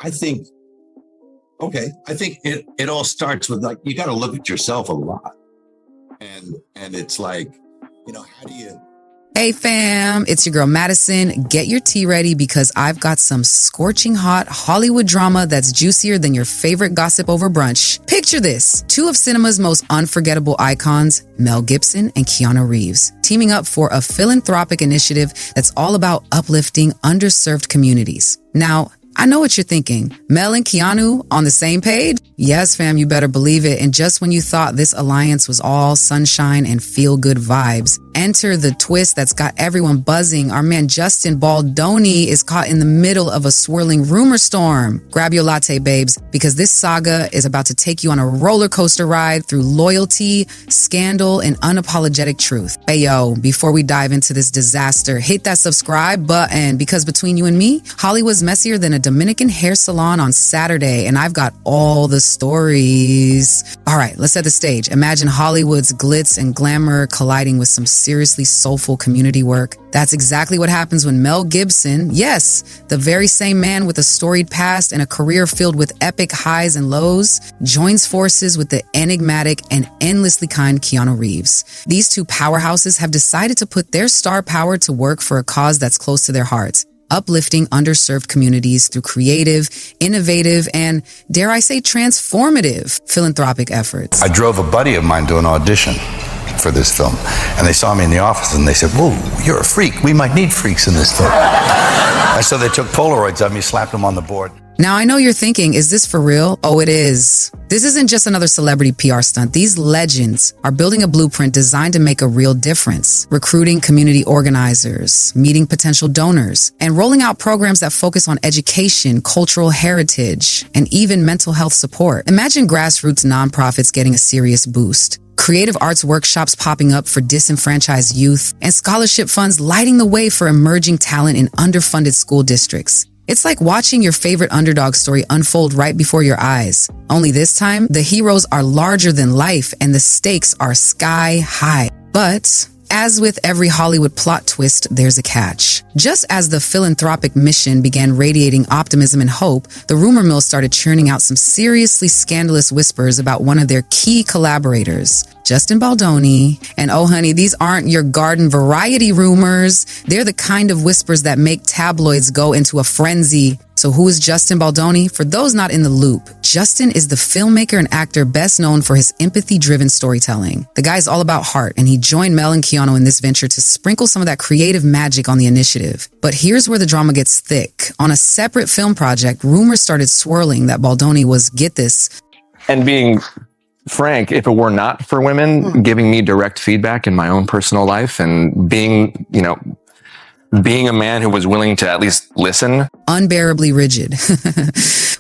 I think, I think it all starts with like, you got to look at yourself a lot. And it's like, how do you... Hey fam, it's your girl Madison. Get your tea ready because I've got some scorching hot Hollywood drama that's juicier than your favorite gossip over brunch. Picture this, two of cinema's most unforgettable icons, Mel Gibson and Keanu Reeves, teaming up for a philanthropic initiative that's all about uplifting underserved communities. Now, I know what you're thinking. Mel and Keanu on the same page? Yes, fam, you better believe it. And just when you thought this alliance was all sunshine and feel-good vibes, enter the twist that's got everyone buzzing. Our man Justin Baldoni is caught in the middle of a swirling rumor storm. Grab your latte, babes, because this saga is about to take you on a roller coaster ride through loyalty, scandal, and unapologetic truth. Hey, yo, before we dive into this disaster, hit that subscribe button because between you and me, Hollywood's messier than a Dominican hair salon on Saturday, and I've got all the stories. All right, let's set the stage. Imagine Hollywood's glitz and glamour colliding with some seriously soulful community work. That's exactly what happens when Mel Gibson, yes, the very same man with a storied past and a career filled with epic highs and lows, joins forces with the enigmatic and endlessly kind Keanu Reeves. These two powerhouses have decided to put their star power to work for a cause that's close to their hearts, uplifting underserved communities through creative, innovative, and, dare I say, transformative philanthropic efforts. I drove a buddy of mine to an audition for this film, and they saw me in the office and they said, "Whoa, you're a freak. We might need freaks in this film." And so they took Polaroids of me, slapped them on the board. Now, I know you're thinking, is this for real? Oh, it is. This isn't just another celebrity PR stunt. These legends are building a blueprint designed to make a real difference, recruiting community organizers, meeting potential donors, and rolling out programs that focus on education, cultural heritage, and even mental health support. Imagine grassroots nonprofits getting a serious boost, creative arts workshops popping up for disenfranchised youth, and scholarship funds lighting the way for emerging talent in underfunded school districts. It's like watching your favorite underdog story unfold right before your eyes. Only this time, the heroes are larger than life and the stakes are sky high. But as with every Hollywood plot twist, there's a catch. Just as the philanthropic mission began radiating optimism and hope, the rumor mill started churning out some seriously scandalous whispers about one of their key collaborators, Justin Baldoni. And oh honey, these aren't your garden variety rumors. They're the kind of whispers that make tabloids go into a frenzy. So who is Justin Baldoni? For those not in the loop, Justin is the filmmaker and actor best known for his empathy-driven storytelling. The guy's all about heart, and he joined Mel and Keanu in this venture to sprinkle some of that creative magic on the initiative. But here's where the drama gets thick. On a separate film project, rumors started swirling that Baldoni was, get this, and being frank, if it were not for women giving me direct feedback in my own personal life and being a man who was willing to at least listen. Unbearably rigid.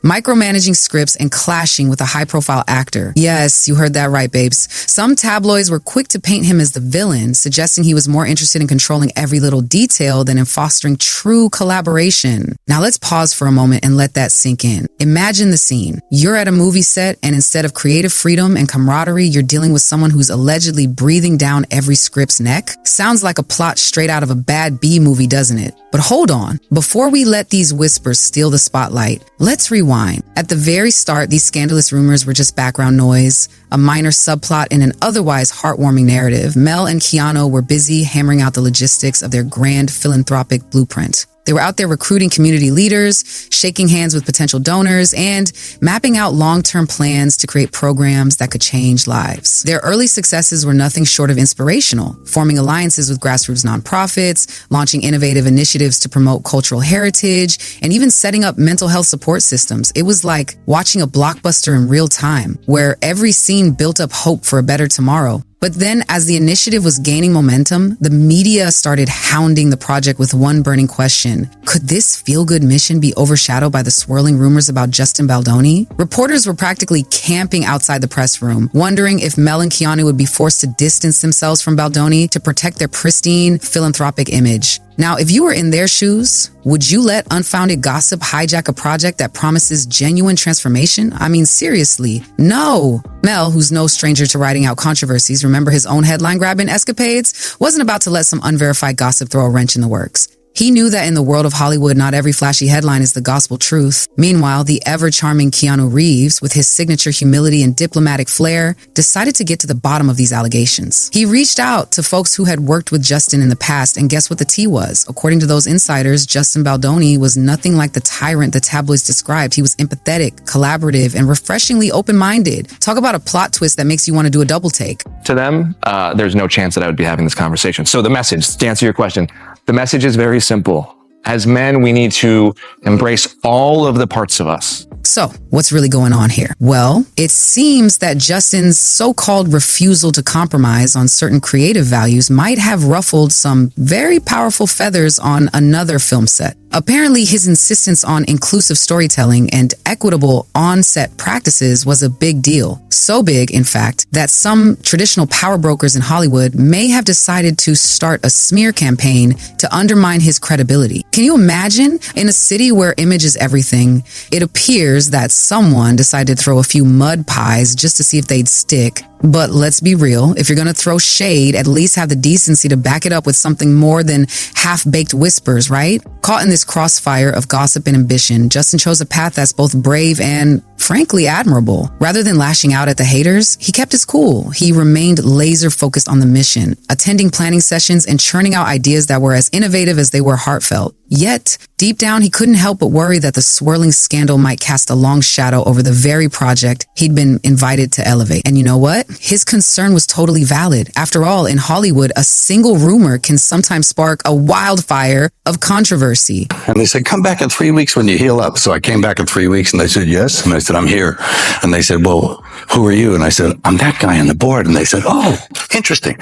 Micromanaging scripts and clashing with a high-profile actor. Yes, you heard that right, babes. Some tabloids were quick to paint him as the villain, suggesting he was more interested in controlling every little detail than in fostering true collaboration. Now let's pause for a moment and let that sink in. Imagine the scene. You're at a movie set, and instead of creative freedom and camaraderie, you're dealing with someone who's allegedly breathing down every script's neck. Sounds like a plot straight out of a bad B movie, doesn't it? But hold on. Before we let these whispers steal the spotlight, let's rewind. At the very start, these scandalous rumors were just background noise, a minor subplot in an otherwise heartwarming narrative. Mel and Keanu were busy hammering out the logistics of their grand philanthropic blueprint. They were out there recruiting community leaders, shaking hands with potential donors, and mapping out long-term plans to create programs that could change lives. Their early successes were nothing short of inspirational, forming alliances with grassroots nonprofits, launching innovative initiatives to promote cultural heritage, and even setting up mental health support systems. It was like watching a blockbuster in real time, where every scene built up hope for a better tomorrow. But then, as the initiative was gaining momentum, the media started hounding the project with one burning question. Could this feel-good mission be overshadowed by the swirling rumors about Justin Baldoni? Reporters were practically camping outside the press room, wondering if Mel and Keanu would be forced to distance themselves from Baldoni to protect their pristine, philanthropic image. Now, if you were in their shoes, would you let unfounded gossip hijack a project that promises genuine transformation? I mean, seriously, no. Mel, who's no stranger to writing out controversies, remember his own headline-grabbing escapades, wasn't about to let some unverified gossip throw a wrench in the works. He knew that in the world of Hollywood, not every flashy headline is the gospel truth. Meanwhile, the ever-charming Keanu Reeves, with his signature humility and diplomatic flair, decided to get to the bottom of these allegations. He reached out to folks who had worked with Justin in the past, and guess what the tea was? According to those insiders, Justin Baldoni was nothing like the tyrant the tabloids described. He was empathetic, collaborative, and refreshingly open-minded. Talk about a plot twist that makes you want to do a double take. To them, there's no chance that I would be having this conversation. So the message, to answer your question, the message is very simple. As men, we need to embrace all of the parts of us. So, what's really going on here? Well, it seems that Justin's so-called refusal to compromise on certain creative values might have ruffled some very powerful feathers on another film set. Apparently, his insistence on inclusive storytelling and equitable on-set practices was a big deal. So big, in fact, that some traditional power brokers in Hollywood may have decided to start a smear campaign to undermine his credibility. Can you imagine? In a city where image is everything, it appears that someone decided to throw a few mud pies just to see if they'd stick. But let's be real, if you're going to throw shade, at least have the decency to back it up with something more than half-baked whispers, right? Caught in this crossfire of gossip and ambition, Justin chose a path that's both brave and, frankly, admirable. Rather than lashing out at the haters, he kept his cool. He remained laser-focused on the mission, attending planning sessions and churning out ideas that were as innovative as they were heartfelt. Yet, deep down, he couldn't help but worry that the swirling scandal might cast a long shadow over the very project he'd been invited to elevate. And you know what? His concern was totally valid. After all, in Hollywood, a single rumor can sometimes spark a wildfire of controversy. And they said, come back in 3 weeks when you heal up. So I came back in 3 weeks and they said, yes. And I said, I'm here. And they said, well, who are you? And I said, I'm that guy on the board. And they said, oh, interesting.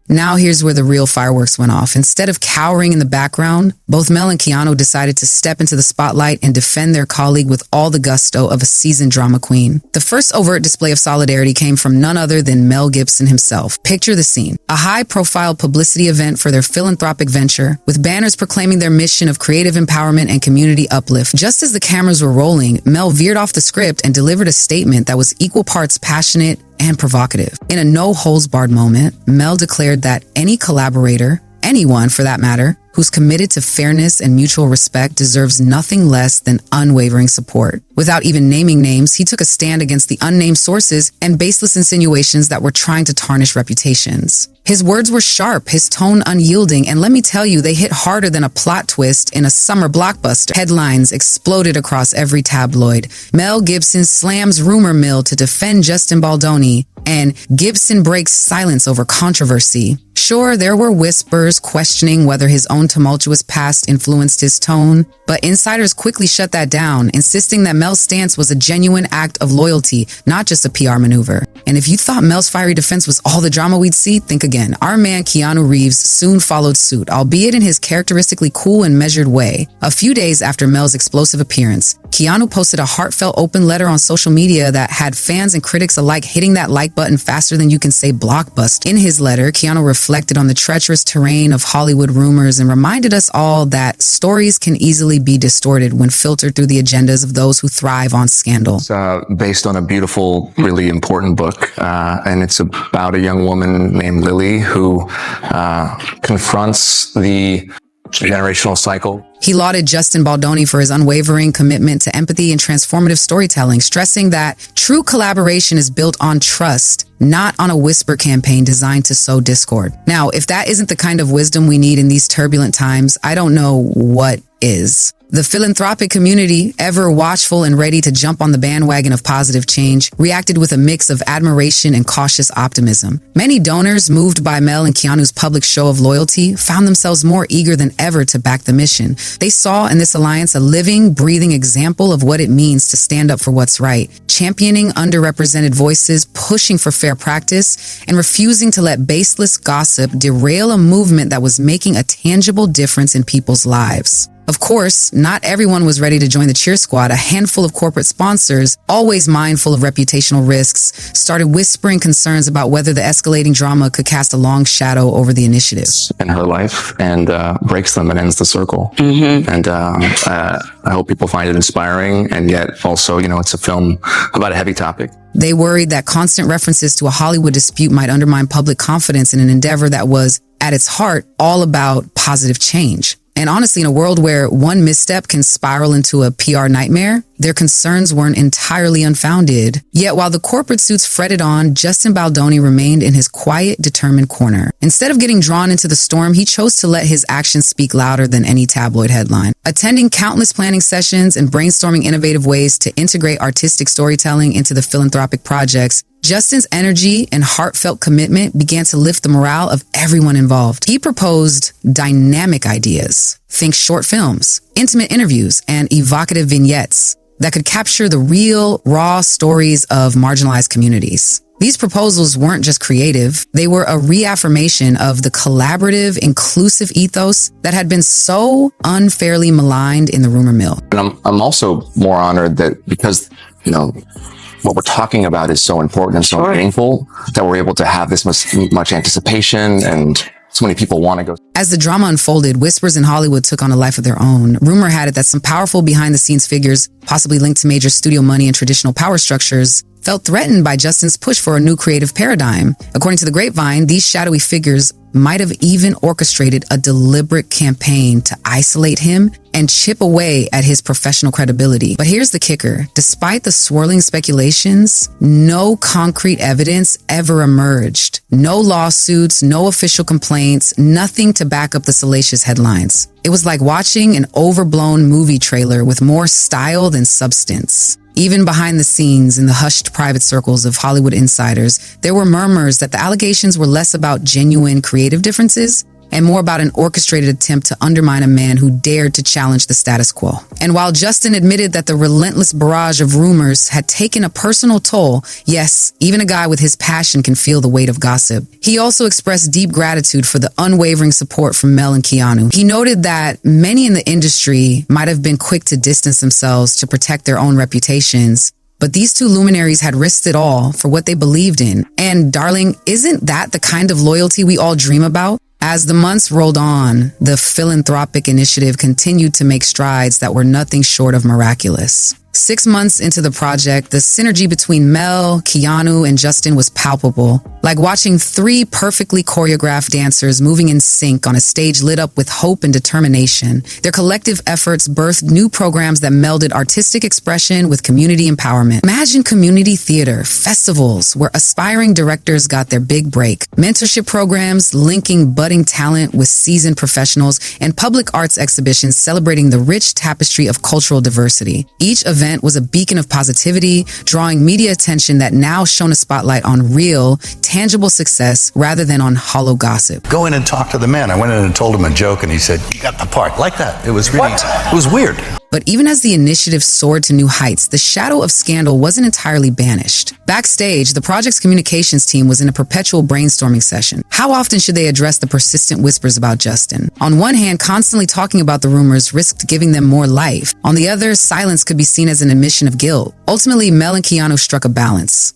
Now here's where the real fireworks went off. Instead of cowering in the background, both Mel and Keanu decided to step into the spotlight and defend their colleague with all the gusto of a seasoned drama queen. The first overt display of solidarity came from none other than Mel Gibson himself. Picture the scene. A high-profile publicity event for their philanthropic venture, with banners proclaiming their mission of creative empowerment and community uplift. Just as the cameras were rolling, Mel veered off the script and delivered a statement that was equal parts passionate and provocative. In a no-holds-barred moment, Mel declared that any collaborator, anyone for that matter, who's committed to fairness and mutual respect deserves nothing less than unwavering support. Without even naming names, he took a stand against the unnamed sources and baseless insinuations that were trying to tarnish reputations. His words were sharp, his tone unyielding, and let me tell you, they hit harder than a plot twist in a summer blockbuster. Headlines exploded across every tabloid. Mel Gibson slams rumor mill to defend Justin Baldoni, and Gibson breaks silence over controversy. Sure, there were whispers questioning whether his own tumultuous past influenced his tone, but insiders quickly shut that down, insisting that Mel's stance was a genuine act of loyalty, not just a PR maneuver. And if you thought Mel's fiery defense was all the drama we'd see, think again. Our man Keanu Reeves soon followed suit, albeit in his characteristically cool and measured way. A few days after Mel's explosive appearance, Keanu posted a heartfelt open letter on social media that had fans and critics alike hitting that like button faster than you can say blockbuster. In his letter, Keanu reflected on the treacherous terrain of Hollywood rumors and reminded us all that stories can easily be distorted when filtered through the agendas of those who thrive on scandal. It's based on a beautiful, really important book, and it's about a young woman named Lily who confronts the generational cycle. He lauded Justin Baldoni for his unwavering commitment to empathy and transformative storytelling, stressing that true collaboration is built on trust, not on a whisper campaign designed to sow discord. Now, if that isn't the kind of wisdom we need in these turbulent times, I don't know what is. The philanthropic community, ever watchful and ready to jump on the bandwagon of positive change, reacted with a mix of admiration and cautious optimism. Many donors, moved by Mel and Keanu's public show of loyalty, found themselves more eager than ever to back the mission. They saw in this alliance a living, breathing example of what it means to stand up for what's right, championing underrepresented voices, pushing for fair practice, and refusing to let baseless gossip derail a movement that was making a tangible difference in people's lives. Of course, not everyone was ready to join the cheer squad. A handful of corporate sponsors, always mindful of reputational risks, started whispering concerns about whether the escalating drama could cast a long shadow over the initiative. In her life and breaks them and ends the circle. Mm-hmm. And I hope people find it inspiring, and yet also, it's a film about a heavy topic. They worried that constant references to a Hollywood dispute might undermine public confidence in an endeavor that was, at its heart, all about positive change. And honestly, in a world where one misstep can spiral into a PR nightmare, their concerns weren't entirely unfounded. Yet while the corporate suits fretted on, Justin Baldoni remained in his quiet, determined corner. Instead of getting drawn into the storm, he chose to let his actions speak louder than any tabloid headline. Attending countless planning sessions and brainstorming innovative ways to integrate artistic storytelling into the philanthropic projects, Justin's energy and heartfelt commitment began to lift the morale of everyone involved. He proposed dynamic ideas. Think short films, intimate interviews, and evocative vignettes that could capture the real, raw stories of marginalized communities. These proposals weren't just creative, they were a reaffirmation of the collaborative, inclusive ethos that had been so unfairly maligned in the rumor mill. And I'm also more honored that because, what we're talking about is so important and so meaningful that we're able to have this much anticipation and so many people want to go. As the drama unfolded, whispers in Hollywood took on a life of their own. Rumor had it that some powerful behind-the-scenes figures, possibly linked to major studio money and traditional power structures, felt threatened by Justin's push for a new creative paradigm. According to the grapevine, these shadowy figures might have even orchestrated a deliberate campaign to isolate him and chip away at his professional credibility. But here's the kicker. Despite the swirling speculations, no concrete evidence ever emerged. No lawsuits, no official complaints, nothing to back up the salacious headlines. It was like watching an overblown movie trailer with more style than substance. Even behind the scenes, in the hushed private circles of Hollywood insiders, there were murmurs that the allegations were less about genuine creative differences and more about an orchestrated attempt to undermine a man who dared to challenge the status quo. And while Justin admitted that the relentless barrage of rumors had taken a personal toll, yes, even a guy with his passion can feel the weight of gossip, he also expressed deep gratitude for the unwavering support from Mel and Keanu. He noted that many in the industry might have been quick to distance themselves to protect their own reputations, but these two luminaries had risked it all for what they believed in. And darling, isn't that the kind of loyalty we all dream about? As the months rolled on, the philanthropic initiative continued to make strides that were nothing short of miraculous. 6 months into the project, the synergy between Mel, Keanu, and Justin was palpable, like watching 3 perfectly choreographed dancers moving in sync on a stage lit up with hope and determination. Their collective efforts birthed new programs that melded artistic expression with community empowerment. Imagine community theater, festivals where aspiring directors got their big break, mentorship programs linking budding talent with seasoned professionals, and public arts exhibitions celebrating the rich tapestry of cultural diversity. Each event was a beacon of positivity, drawing media attention that now shone a spotlight on real, tangible success rather than on hollow gossip. Go in and talk to the man. I went in and told him a joke and he said, "You got the part." Like that. It was really, it was weird. But even as the initiative soared to new heights, the shadow of scandal wasn't entirely banished. Backstage, the project's communications team was in a perpetual brainstorming session. How often should they address the persistent whispers about Justin? On one hand, constantly talking about the rumors risked giving them more life. On the other, silence could be seen as an admission of guilt. Ultimately, Mel and Keanu struck a balance.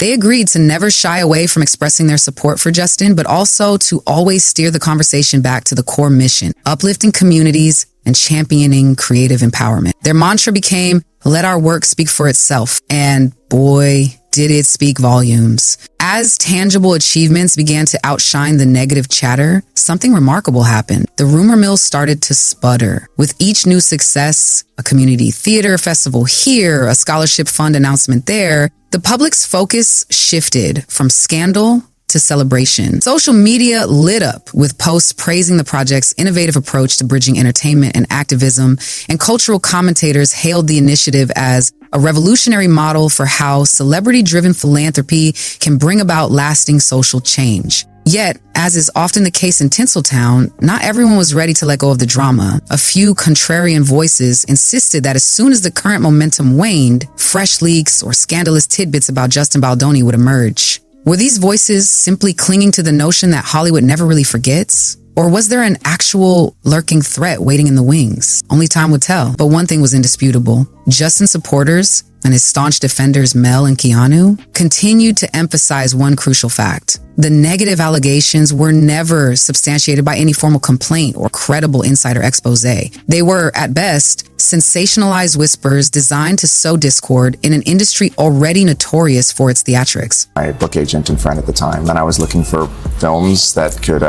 They agreed to never shy away from expressing their support for Justin, but also to always steer the conversation back to the core mission, uplifting communities and championing creative empowerment. Their mantra became, "Let our work speak for itself." And boy, did it speak volumes. As tangible achievements began to outshine the negative chatter, something remarkable happened. The rumor mill started to sputter. With each new success, a community theater festival here, a scholarship fund announcement there, the public's focus shifted from scandal to celebration. Social media lit up with posts praising the project's innovative approach to bridging entertainment and activism, and cultural commentators hailed the initiative as a revolutionary model for how celebrity-driven philanthropy can bring about lasting social change. Yet, as is often the case in Tinseltown, not everyone was ready to let go of the drama. A few contrarian voices insisted that as soon as the current momentum waned, fresh leaks or scandalous tidbits about Justin Baldoni would emerge. Were these voices simply clinging to the notion that Hollywood never really forgets? Or was there an actual lurking threat waiting in the wings? Only time would tell. But one thing was indisputable. Justin's supporters and his staunch defenders, Mel and Keanu, continued to emphasize one crucial fact. The negative allegations were never substantiated by any formal complaint or credible insider expose. They were, at best, sensationalized whispers designed to sow discord in an industry already notorious for its theatrics. My book agent and friend at the time, and I was looking for films that could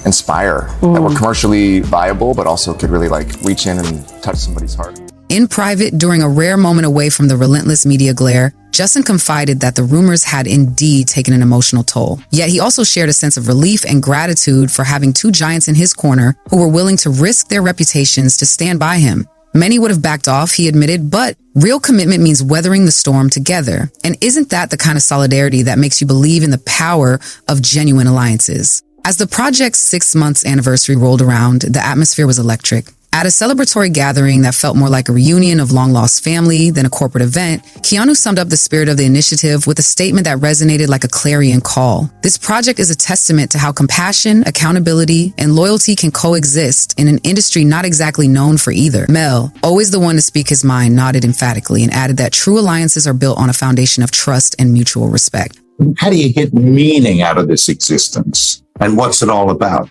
inspire, that were commercially viable, but also could really like reach in and touch somebody's heart. In private, during a rare moment away from the relentless media glare, Justin confided that the rumors had indeed taken an emotional toll. Yet he also shared a sense of relief and gratitude for having two giants in his corner who were willing to risk their reputations to stand by him. Many would have backed off, he admitted, but real commitment means weathering the storm together. And isn't that the kind of solidarity that makes you believe in the power of genuine alliances? As the project's 6 months anniversary rolled around, the atmosphere was electric. At a celebratory gathering that felt more like a reunion of long-lost family than a corporate event, Keanu summed up the spirit of the initiative with a statement that resonated like a clarion call. This project is a testament to how compassion, accountability, and loyalty can coexist in an industry not exactly known for either. Mel, always the one to speak his mind, nodded emphatically and added that true alliances are built on a foundation of trust and mutual respect. How do you get meaning out of this existence? And what's it all about?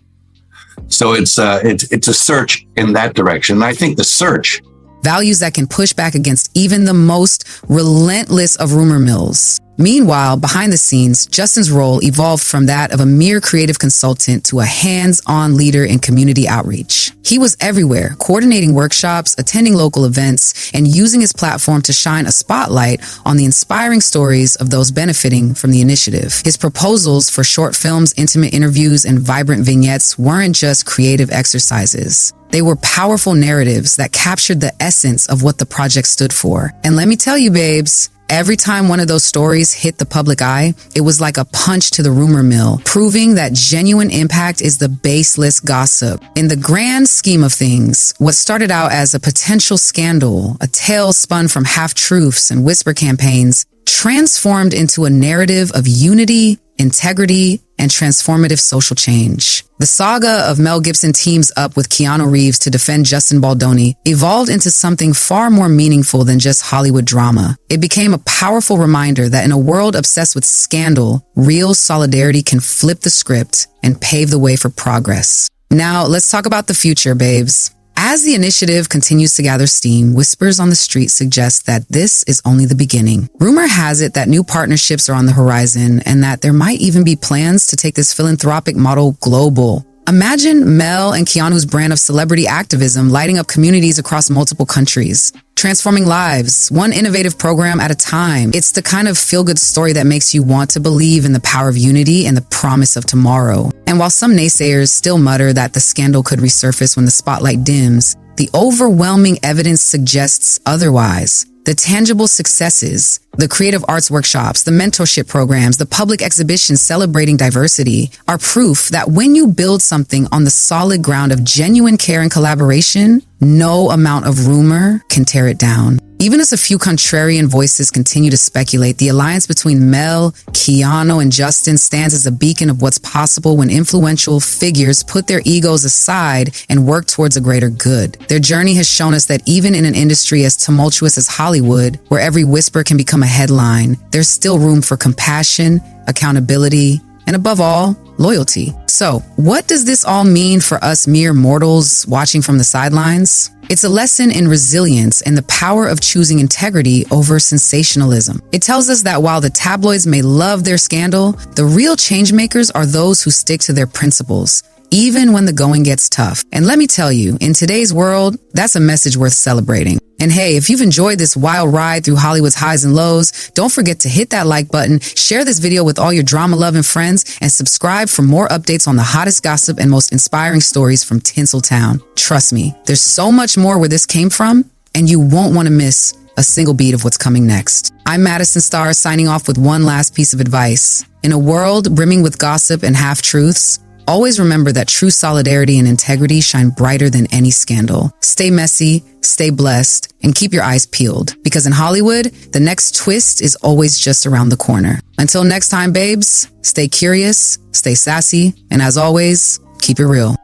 So it's a search in that direction. And I think the search. Values that can push back against even the most relentless of rumor mills. Meanwhile, behind the scenes, Justin's role evolved from that of a mere creative consultant to a hands-on leader in community outreach. He was everywhere, coordinating workshops, attending local events, and using his platform to shine a spotlight on the inspiring stories of those benefiting from the initiative. His proposals for short films, intimate interviews, and vibrant vignettes weren't just creative exercises. They were powerful narratives that captured the essence of what the project stood for. And let me tell you, babes, every time one of those stories hit the public eye, it was like a punch to the rumor mill, proving that genuine impact is the baseless gossip. In the grand scheme of things, what started out as a potential scandal, a tale spun from half-truths and whisper campaigns, transformed into a narrative of unity, integrity, and transformative social change. The saga of Mel Gibson teams up with Keanu Reeves to defend Justin Baldoni evolved into something far more meaningful than just Hollywood drama. It became a powerful reminder that in a world obsessed with scandal, real solidarity can flip the script and pave the way for progress. Now, let's talk about the future, babes. As the initiative continues to gather steam, whispers on the street suggest that this is only the beginning. Rumor has it that new partnerships are on the horizon and that there might even be plans to take this philanthropic model global. Imagine Mel and Keanu's brand of celebrity activism lighting up communities across multiple countries, transforming lives, one innovative program at a time. It's the kind of feel-good story that makes you want to believe in the power of unity and the promise of tomorrow. And while some naysayers still mutter that the scandal could resurface when the spotlight dims, the overwhelming evidence suggests otherwise. The tangible successes, the creative arts workshops, the mentorship programs, the public exhibitions celebrating diversity are proof that when you build something on the solid ground of genuine care and collaboration, no amount of rumor can tear it down. Even as a few contrarian voices continue to speculate, the alliance between Mel, Keanu, and Justin stands as a beacon of what's possible when influential figures put their egos aside and work towards a greater good. Their journey has shown us that even in an industry as tumultuous as Hollywood, where every whisper can become a headline, there's still room for compassion, accountability, and above all, loyalty. So, what does this all mean for us mere mortals watching from the sidelines? It's a lesson in resilience and the power of choosing integrity over sensationalism. It tells us that while the tabloids may love their scandal, the real changemakers are those who stick to their principles, even when the going gets tough. And let me tell you, in today's world, that's a message worth celebrating. And hey, if you've enjoyed this wild ride through Hollywood's highs and lows, don't forget to hit that like button, share this video with all your drama-loving friends, and subscribe for more updates on the hottest gossip and most inspiring stories from Tinseltown. Trust me, there's so much more where this came from, and you won't want to miss a single beat of what's coming next. I'm Madison Starr, signing off with one last piece of advice. In a world brimming with gossip and half-truths, always remember that true solidarity and integrity shine brighter than any scandal. Stay messy, stay blessed, and keep your eyes peeled. Because in Hollywood, the next twist is always just around the corner. Until next time, babes, stay curious, stay sassy, and as always, keep it real.